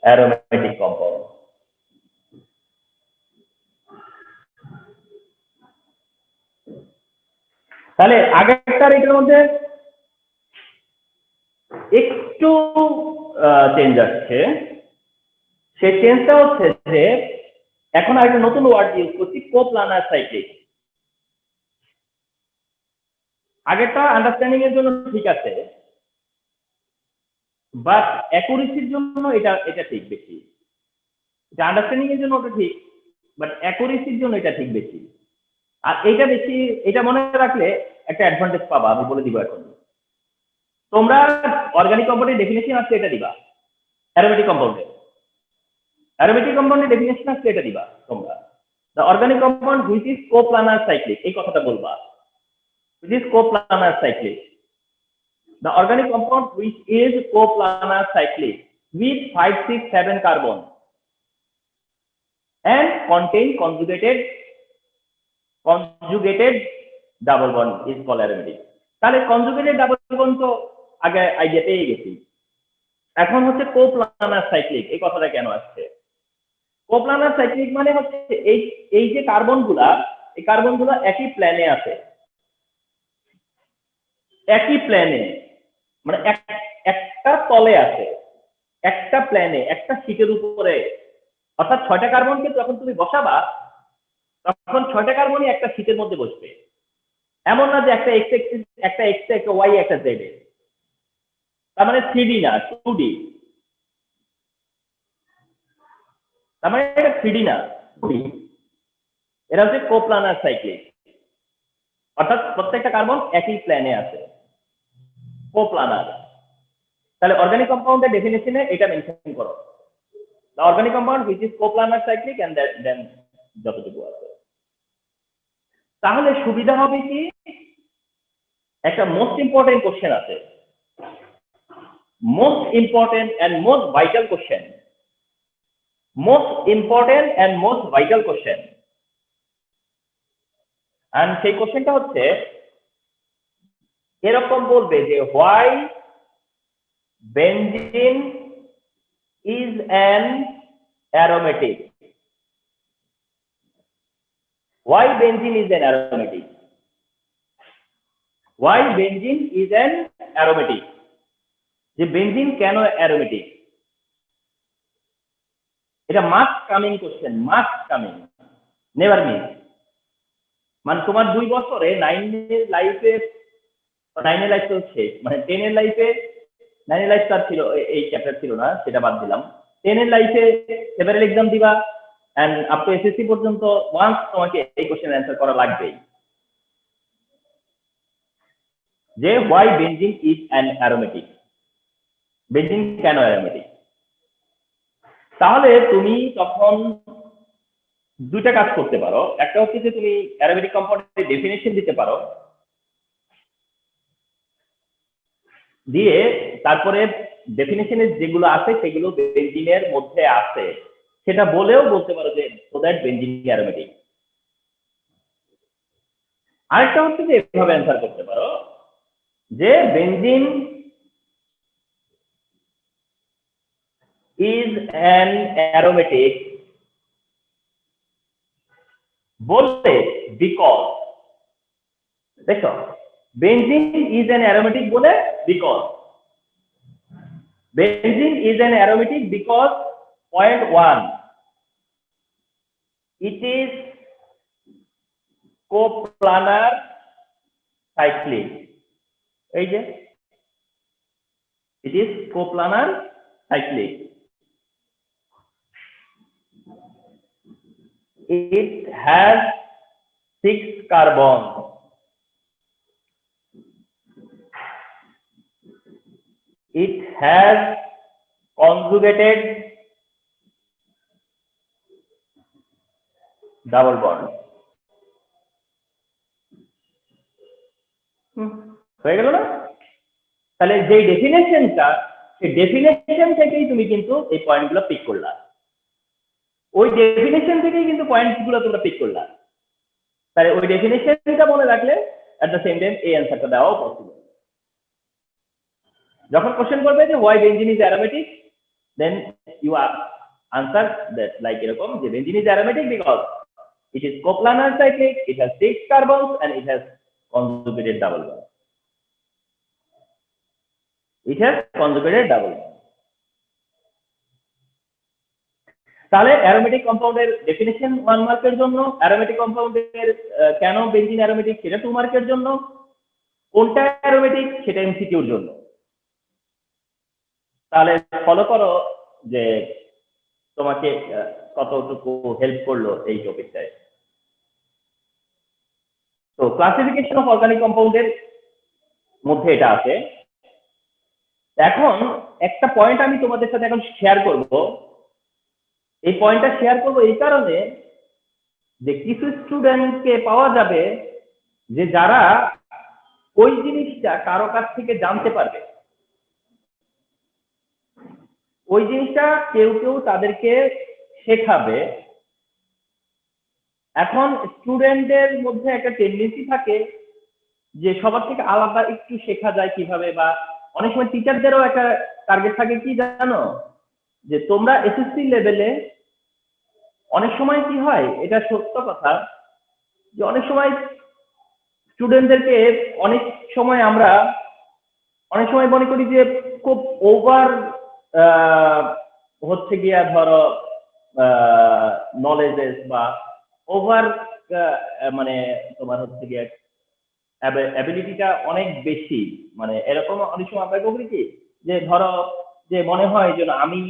aromatic compound. তাহলে আগেরটার এটার মধ্যে একটু চেঞ্জ আসছে। সেই চেঞ্জটা হচ্ছে যে এখন আরেকটা নতুন ওয়ার্ড ইউজ করছি, কোপ্লানার সাইক্লিক। আগেরটা আন্ডারস্ট্যান্ডিং এর জন্য ঠিক আছে, বাট অ্যাকুরেসির জন্য এটা ঠিক বেশি। এটা আন্ডারস্ট্যান্ডিং এর জন্য ওটা ঠিক, বাট অ্যাকুরেসির জন্য এটা ঠিক বেশি। আর এটা বেশি, এটা মনে রাখলে একটা অ্যাডভান্টেজ পাবা, আমি বলে দিব এখন। তোমরা অর্গানিক কম্পাউন্ডের ডেফিনেশন আছে এটা দিবা, অ্যারোমেটিক কম্পাউন্ডের ডেফিনেশন আছে এটা দিবা তোমরা। The organic compound which is coplanar cyclic, এই কথাটা বলবা, which is coplanar cyclic. The organic compound which is coplanar cyclic with 5, 6, 7 carbon and contain conjugated double bond is called aromatic. তাহলে conjugated double bond তো আগে idea পেয়ে গেছি। এখন হচ্ছে কোপ্লানার সাইক্লিক, এই কথাটা কেন আসছে? কোপ্লানার সাইক্লিক মানে হচ্ছে এই যে কার্বনগুলা, এই কার্বনগুলা একই প্ল্যানে আছে, একই প্ল্যানে, মানে একটা তলে আছে, একটা প্ল্যানে, একটা শীটের উপরে। অর্থাৎ 6টা কার্বনকে যখন তুমি বসাবা তখন 6টা কার্বনই একটা শীটের মধ্যে বসবে। এমন না যে একটা এক্স এক্সিস, একটা এক্স, একটা ওয়াই, একটা জেড। তার মানে 3D না, 2D। তার মানে এটা 3D না, 2D। এটা হচ্ছে কোপ্লানার সাইক্লিক, অর্থাৎ প্রত্যেকটা কার্বন একই প্ল্যানে আছে, কোপ্লানার। তাহলে অর্গানিক কম্পাউন্ডের ডেফিনেশনে এটা মেনশন করো, the organic compound which is coplanar cyclic and then যতটুকু আছে। তাহলে সুবিধা হবে কি, একটা মোস্ট ইম্পর্টেন্ট কোশ্চেন আছে, most important and most vital question, and সেই কোশ্চেনটা হচ্ছে এরকম বলবে যে why benzene is an aromatic. Why benzene is an aromatic? Why benzene is an aromatic? যে বেনজিন কেন অ্যারোমেটিক? এটা must coming question, must coming, never miss. মানে তোমার 2 বছরে 9 এর লাইফ চলছে, মানে 10 এর লাইফে 9 এর লাইফ তার ছিল, এই চ্যাপ্টার ছিল না, সেটা বাদ দিলাম। 10 এর লাইফে সেভারেল এক্সাম দিবা এন্ড আপ টু এসএসসি পর্যন্ত ওয়ান্স তোমাকে এই কোশ্চেন অ্যান্সার করা লাগবেই, যে why benzene is an aromatic, benzene কেন অ্যারোমেটিক। তাহলে তুমি তখন দুইটা কাজ করতে পারো, একটা হচ্ছে যে তুমি অ্যারোমেটিক কম্পাউন্ডের ডেফিনেশন দিতে পারো, দিয়ে তারপরে ডেফিনেশনের যেগুলো আছে সেগুলো বেনজিনের মধ্যে আছে সেটা বলতে পারো যে সো দ্যাট বেনজিন অ্যারোমেটিক। আরেকটা হচ্ছে যে এভাবে অ্যান্সার করতে পারো যে বেনজিন is an aromatic বলতে because দেখো বেনজিন is an aromatic বলে because benzene is an aromatic because point 1 it is coplanar cyclic এই যে it is coplanar cyclic it has 6 carbons it has conjugated double bond হয়ে গেল না তাহলে যে ডেফিনেশনটা সেই ডেফিনেশন থেকেই তুমি কিন্তু এই পয়েন্টগুলো পিক করলা ওই ডেফিনেশন থেকেই কিন্তু পয়েন্টগুলো তোমরা পিক করলা তাহলে ওই ডেফিনেশনটা মনে রাখলে এট দ্য সেম টাইম এই অ্যান্সারটা দেওয়াও পসিবল যখন কোশ্চেন করবে যে why benzene is aromatic then you answer that like এরকম যে benzene is aromatic because it is coplanar cyclic it has 6 carbons and it has conjugated double bond it has conjugated double bond তাহলে aromatic কম্পাউন্ডের definition 1 মার্কের জন্য aromatic কম্পাউন্ডের কেন benzene aromatic সেটা 2 মার্কের জন্য কোনটা অ্যারোমেটিক সেটা এমসিকিউর জন্য তাহলে ফলো করো যে তোমাকে কতটুকু হেল্প করলো এই টপিকটায় তো ক্লাসিফিকেশন অফ অর্গানিক কম্পাউন্ডের মধ্যে এটা আছে এখন একটা পয়েন্ট আমি তোমাদের সাথে এখন শেয়ার করব এই পয়েন্টটা শেয়ার করব এই কারণে যে কিছু স্টুডেন্টকে পাওয়া যাবে যে যারা ওই জিনিসটা কারো কাছ থেকে জানতে পারবে ওই জিনিসটা কেউ কেউ তাদেরকে শেখাবে এখন স্টুডেন্টদের মধ্যে একটা টেন্ডেন্সি থাকে যে সবার থেকে আলাদা একটু শেখা যায় কিভাবে বা অনেক সময় টিচারদেরও একটা টার্গেট থাকে কি জানো যে তোমরা এসএসসি লেভেলে অনেক সময় কি হয় এটা সত্য কথা যে অনেক সময় স্টুডেন্টদেরকে অনেক সময় আমরা অনেক সময় মনে করি যে খুব ওভার হচ্ছে গিয়া ধরো নলেজেস বা ওভার মানে তোমার হচ্ছে গিয়া অ্যাবিলিটিটা অনেক বেশি মানে এরকম অনেক সময় আমরা করি কি যে ধরো যে মনে হয় যে আমি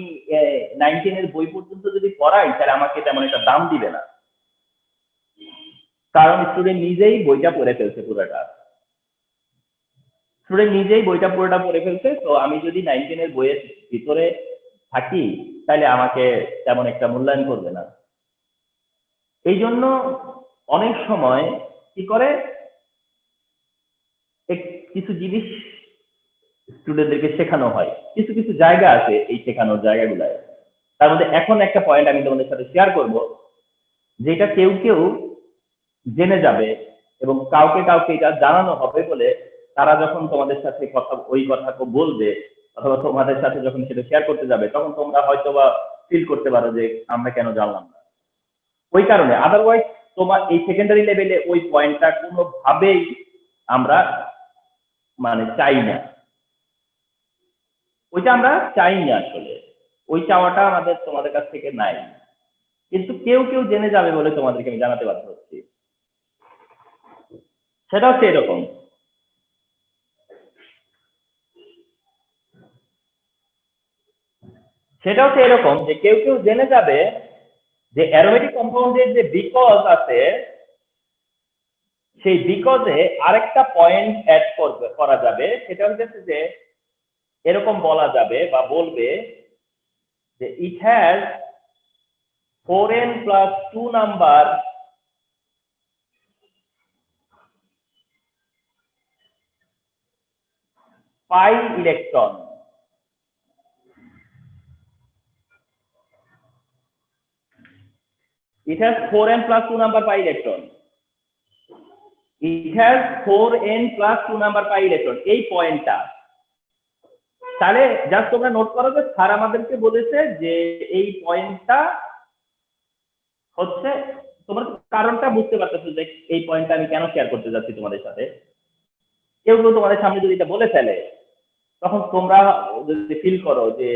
9-10 এর বই পর্যন্ত যদি পড়াই তাহলে আমাকে তেমন একটা দাম দিবে না কারণ স্টুডেন্ট নিজেই বইটা পড়ে ফেলছে পুরোটা স্টুডেন্ট নিজেই বইটা পুরোটা পড়ে ফেলছে তো আমি যদি 9-10 এর বইয়ের ভিতরে থাকি তাহলে আমাকে তেমন একটা মূল্যায়ন করবে না এই জন্য অনেক সময় কি করে কিছু জিনিস স্টুডেন্টদেরকে শেখানো হয় কিছু কিছু জায়গা আছে এই শেখানোর জায়গাগুলায় তার মধ্যে এখন একটা পয়েন্ট আমি তোমাদের সাথে শেয়ার করব যেটা কেউ কেউ জেনে যাবে এবং কাউকে কাউকে এটা জানানো হবে বলে তারা যখন তোমাদের সাথে ওই কথা বলবে অথবা তোমাদের সাথে যখন সেটা শেয়ার করতে যাবে তখন তোমরা হয়তো বা ফিল করতে পারো যে আমরা কেন জানলাম না ওই কারণে আদারওয়াইজ তোমার এই সেকেন্ডারি লেভেলে ওই পয়েন্টটা কোনোভাবেই আমরা মানে চাই না ওইটা আমরা চাই না আসলে ওই চাওয়াটা আমাদের তোমাদের কাছ থেকে নাই কিন্তু কেউ কেউ জেনে যাবে বলে তোমাদেরকে আমি জানাতে বাধ্য হচ্ছি সেটা হচ্ছে এরকম যে কেউ কেউ জেনে যাবে যে অ্যারোমেটিক কম্পাউন্ডের যে বিকজ আছে সেই বিকজে আরেকটা পয়েন্ট অ্যাড করা যাবে সেটা হচ্ছে যে এরকম বলা যাবে বা বলবে যে it has 4n + 2 number pi electron it has 4n + 2 number pi electron it has 4n plus 2 number pi electron, এই পয়েন্টটা। তাহলে জাস্ট তোমরা নোট করো যে স্যার আমাদেরকে বলেছে যে এই পয়েন্টটা হচ্ছে, তোমার কারণটা বুঝতে পারতেছো যে এই পয়েন্টটা আমি কেন শেয়ার করতে যাচ্ছি তোমাদের সাথে। কেউ কেউ তোমাদের সামনে যদি এটা বলে ফেলে, তখন তোমরা যদি ফিল করো যে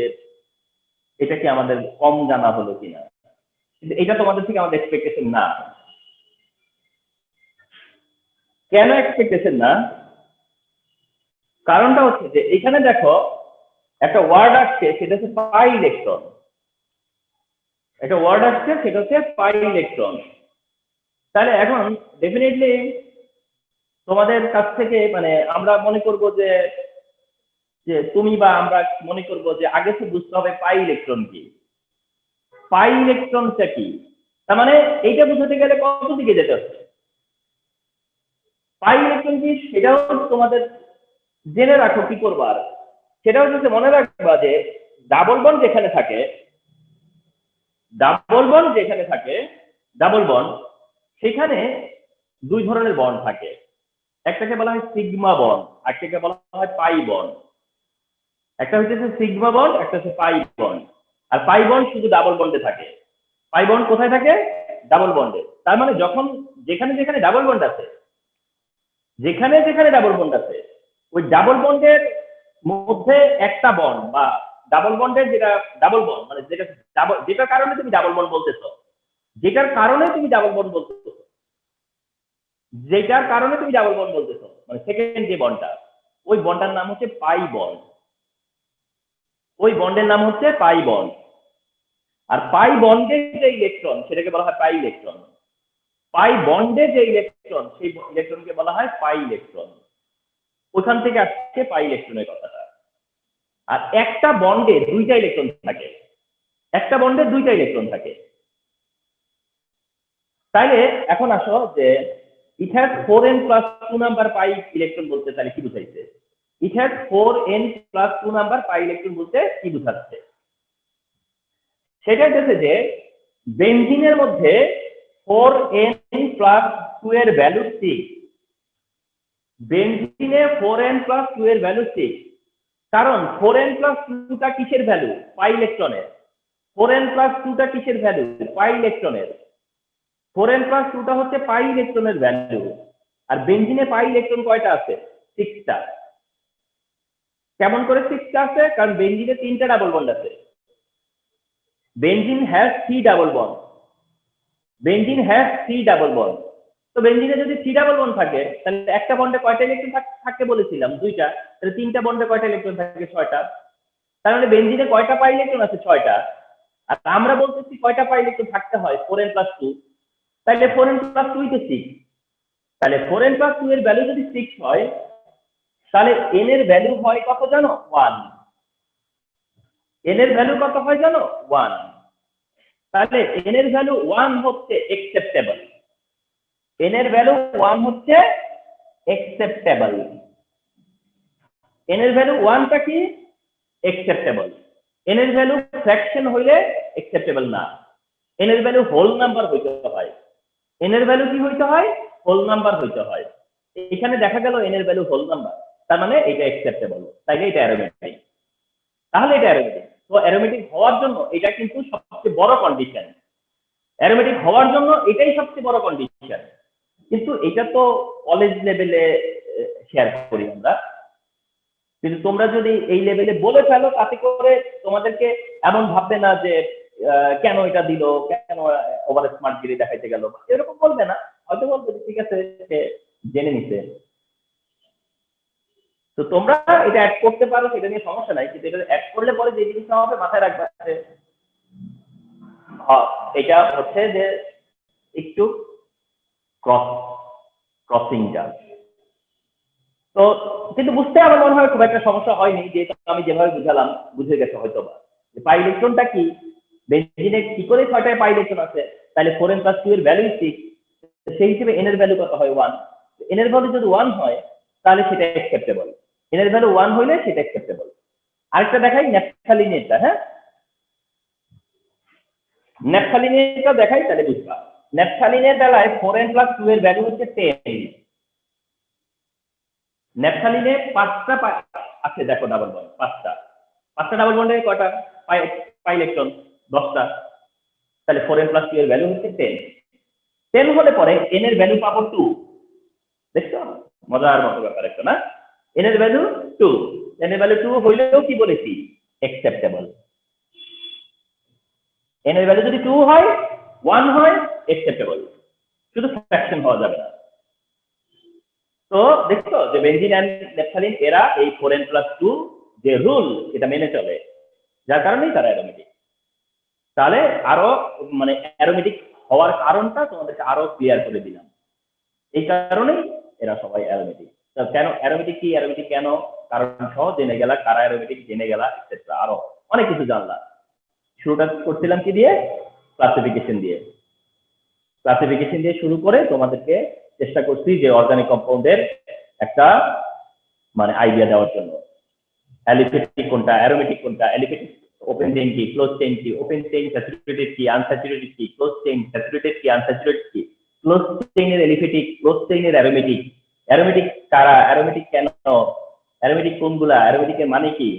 এটা কি আমাদের কম জানা হলো কিনা, কিন্তু এটা তোমাদের থেকে আমাদের এক্সপেকটেশন না। কেন এক্সপেকটেশন না? কারণটা হচ্ছে যে এখানে দেখো একটা ওয়ার্ড আসছে, সেটা হচ্ছে পাই ইলেকট্রন। একটা ওয়ার্ড আসছে, সেটা হচ্ছে পাই ইলেকট্রন। তাহলে এখন ডেফিনেটলি তোমাদের কাছ থেকে মানে আমরা মনে করব যে যে তুমি বা আমরা মনে করব যে আগে তো বুঝতে হবে পাই ইলেকট্রন কি, পাই ইলেকট্রনটা কি। তার মানে এইটা বুঝতে গেলে কত দিকে যেতে হচ্ছে? পাই ইলেকট্রন কি সেটাও তোমাদের জেনে রাখো, কি করবার সেটাও যদি মনে রাখবা যে ডাবল বন্ড যেখানে থাকে, ডাবল বন্ড যেখানে থাকে, ডাবল বন্ড সেখানে দুই ধরনের বন্ড থাকে। একটাকে বলা হয় সিগমা বন্ড, একটাকে বলা হয় পাই বন্ড। একটা হচ্ছে সিগমা বন্ড, একটা হচ্ছে পাই বন্ড। আর পাই বন্ড শুধু ডাবল বন্ডে থাকে। পাই বন্ড কোথায় থাকে? ডাবল বন্ডে। তার মানে যখন যেখানে যেখানে ডাবল বন্ড আছে, যেখানে যেখানে ডাবল বন্ড আছে, ওই ডাবল বন্ডের মধ্যে একটা বন্ড বা ডাবল বন্ডের যেটা ডাবল বন্ড মানে যেটা ডাবল, যেটার কারণে তুমি ডাবল বন্ড বলতেছো, যেটার কারণে তুমি ডাবল বন্ড বলতেছো, যেটার কারণে তুমি ডাবল বন্ড বলতেছো, মানে সেকেন্ড যে বন্ডটা, ওই বন্ডটার নাম হচ্ছে পাই বন্ড। ওই বন্ডের নাম হচ্ছে পাই বন্ড। আর পাই বন্ডের যে ইলেকট্রন সেটাকে বলা হয় পাই ইলেকট্রন। পাই বন্ডের যে ইলেকট্রন সেই ইলেকট্রনকে বলা হয় পাই ইলেকট্রন। ওখান থেকে আসছে পাই ইলেকট্রনের কথাটা। আর একটা বন্ডে দুইটা ইলেকট্রন থাকে, একটা বন্ডে দুইটা ইলেকট্রন থাকে। তাইলে এখন আসো যে it has 4n plus 2 number pi electron বলতে তাহলে কি বুঝাইছে? It has 4n plus 2 number pi electron বলতে কি বুঝাচ্ছে? সেটা হচ্ছে যে বেনজিনের মধ্যে 4n প্লাস 2 এর ভ্যালু 6। বেনজিনে 4n প্লাস 2 এর ভ্যালু 6, কারণ 4n প্লাস 2টা কিসের ভ্যালু? পাই ইলেকট্রনের। 4n প্লাস 2টা কিসের ভ্যালু? পাই ইলেকট্রনের। 4n প্লাস 2টা হচ্ছে পাই ইলেকট্রনের ভ্যালু। আর বেনজিনে পাই ইলেকট্রন কয়টা আছে? 6টা। কেমন করে 6টা আছে? কারণ বেনজিনে 3টা ডাবল বন্ড আছে। Benzene has 3 double bond. Benzene has 3 double bond. তো বেনজিনে যদি 3 ডাবল বন্ড থাকে, তাহলে একটা বন্ডে কয়টা ইলেকট্রন থাকতে বলেছিলাম? 2টা। তাহলে 3টা বন্ডে কয়টা ইলেকট্রন থাকে? 6টা। তার মানে বেনজিনে কয়টা পাই ইলেকট্রন আছে? 6টা। আর আমরা বলতেছি কয়টা পাই ইলেকট্রন থাকতে হয়? 4n plus 2। তাহলে 4n প্লাস 2 তে 6। তাহলে 4n প্লাস 2 এর ভ্যালু যদি 6 হয়, তাহলে n এর ভ্যালু হয় কত জানো? 1। n এর ভ্যালু কত হয় জানো? 1। তাহলে n এর ভ্যালু 1 হচ্ছে অ্যাকসেপ্টেবল। n এর ভ্যালু 1 হচ্ছে অ্যাকসেপ্টেবল। n এর ভ্যালু 1টা কি? অ্যাকসেপ্টেবল। n এর ভ্যালু ফ্র্যাকশন হইলে অ্যাকসেপ্টেবল না। n এর ভ্যালু হোল নাম্বার হইতে হয়। n এর ভ্যালু কি হইতে হয়? হোল নাম্বার হইতে হয়। এখানে দেখা গেল n এর ভ্যালু হোল নাম্বার, তার মানে এটা অ্যাকসেপ্টেবল, তাইলে এটা অ্যারোমেটিক। তাহলে এটা অ্যারোমেটিক। তো অ্যারোমেটিক হওয়ার জন্য এটা কিন্তু সবচেয়ে বড় কন্ডিশন। অ্যারোমেটিক হওয়ার জন্য এটাই সবচেয়ে বড় কন্ডিশন। কিন্তু এটা তো কলেজ লেভেলে শেয়ার করি আমরা। কিন্তু তোমরা যদি এই লেভেলে বলে ফেলো, তাতে করে তোমাদেরকে এমন ভাববে না যে কেন এটা দিল, কেন ওভার স্মার্ট গিরি দেখাইতে গেল, এরকম বলবে না। হয়তো বলবে ঠিক আছে, সে জেনে নিতে। তো তোমরা এটা অ্যাড করতে পারো, সেটা নিয়ে সমস্যা নাই। কিন্তু এটা অ্যাড করলে পরে যে জিনিসটা হবে মাথায় রাখবে, এটা হচ্ছে যে একটু ক্রসিংটা। তো কিন্তু বুঝতে আমার মনে হয় খুব একটা সমস্যা হয়নি, যেহেতু আমি যেভাবে বুঝালাম বুঝে গেছে হয়তো বা। পাই ইলেকট্রনটা কি, বেনজিনে কি করে 6টায় পাই ইলেকট্রন আছে, তাহলে 4n প্লাস 2 এর ভ্যালু 6, সেই হিসেবে n এর ভ্যালু কত হয়? 1। n এর ভ্যালু যদি 1 হয়, তাহলে সেটা অ্যাকসেপ্টেবল। n এর ভ্যালু 1 হইলে সেটা অ্যাকসেপ্টেবল। আরেকটা দেখাই, ন্যাপথালিনেরটা। হ্যাঁ, ন্যাপথালিনেরটা দেখাই, তাহলে বুঝবা। ন্যাপথালিনের বেলায় 4n প্লাস 2 এর ভ্যালু হচ্ছে 10। ন্যাপথালিনে 5টা আছে, দেখো ডাবল বন্ড 5টা ডাবল বন্ডে কয়টা পাই ইলেকট্রন? 10টা। তাহলে 4n + 2 এর ভ্যালু হচ্ছে 10 হলে পরে n এর ভ্যালু পাবো 2। দেখছো মজার মতো ব্যাপার একটা না? n এর ভ্যালু 2, n এর ভ্যালু 2 হইলেও কি বলেছি? অ্যাকসেপ্টেবল। n এর ভ্যালু যদি 2 হয়, 1 হয়, অ্যাকসেপ্টেবল। শুধু ফ্র্যাকশন হওয়া যাবে না। তো দেখছো যে বেনজিন এন্ড ন্যাপথালিন এরা এই 4n + 2 যে রুল এটা মেনে চলে, যার কারণেই তারা অ্যারোমেটিক। তাহলে আরো মানে অ্যারোমেটিক হওয়ার কারণটা তোমাদেরকে আরো ক্লিয়ার করে দিলাম। এই কারণেই এরা সবাই অ্যারোমেটিক। তো কেন অ্যারোমেটিক কি, অ্যারোমেটিক কেন, কারণ সহ জেনে গেলা, কারা অ্যারোমেটিক জেনে গেলা, এটসেট্রা। আরো অনেক কিছু জানলা। শুরুটা করছিলাম কি দিয়ে? ক্লাসিফিকেশন দিয়ে। ক্লাসিফিকেশন দিয়ে শুরু করে তোমাদেরকে চেষ্টা করছি যে অর্গানিক কম্পাউন্ডের একটা মানে আইডিয়া দেওয়ার জন্য। অ্যালিফেটিক কোনটা, অ্যারোমেটিক কোনটা, অ্যালিফেটিক ওপেন চেইন কি, ক্লোজ চেইন কি, ওপেন চেইন স্যাচুরেটেড কি, আনস্যাচুরেটেড কি, ক্লোজ চেইন স্যাচুরেটেড কি, আনস্যাচুরেটেড কি, ক্লোজ চেইনের অ্যালিফেটিক, ক্লোজ চেইনের অ্যারোমেটিক, অ্যারোমেটিক কারা, অ্যারোমেটিক কেন, অ্যারোমেটিক কোনগুলা, অ্যারোমেটিকের মানে কি,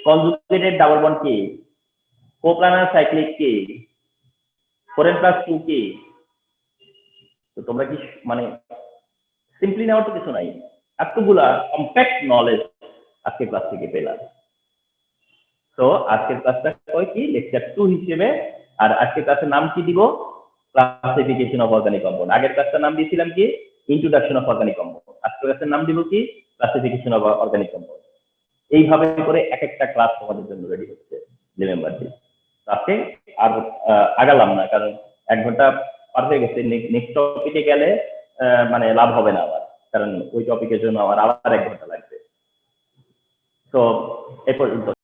কনজুগেটেড ডাবল বন্ড কি, কোপ্লানার সাইক্লিক কি, 4n + 2 কি। তো তোমরা কি মানে সিম্পলি নেওয়ার তো কিছু নাই, এতগুলা কম্প্যাক্ট নলেজ আজকে ক্লাস থেকে পেলাম। তো আজকের ক্লাসটা কয় কি লেকচার 2 হিসেবে। আর আজকের ক্লাসের নাম কি দিব? Classification of organic compound. আগের ক্লাসটার নাম দিয়েছিলাম কি? Introduction of organic compound. আজকের ক্লাসের নাম দিব কি? Classification of organic compound. এইভাবে করে এক একটা ক্লাস তোমাদের জন্য রেডি হচ্ছে, রিমেম্বার দিন। আজকে আর আগালাম না, কারণ 1 ঘন্টা পার হয়ে গেছে। নেক্সট টপিকে গেলে মানে লাভ হবে না আবার, কারণ ওই টপিকের জন্য আবার 1 ঘন্টা লাগবে। তো এ পর্যন্ত।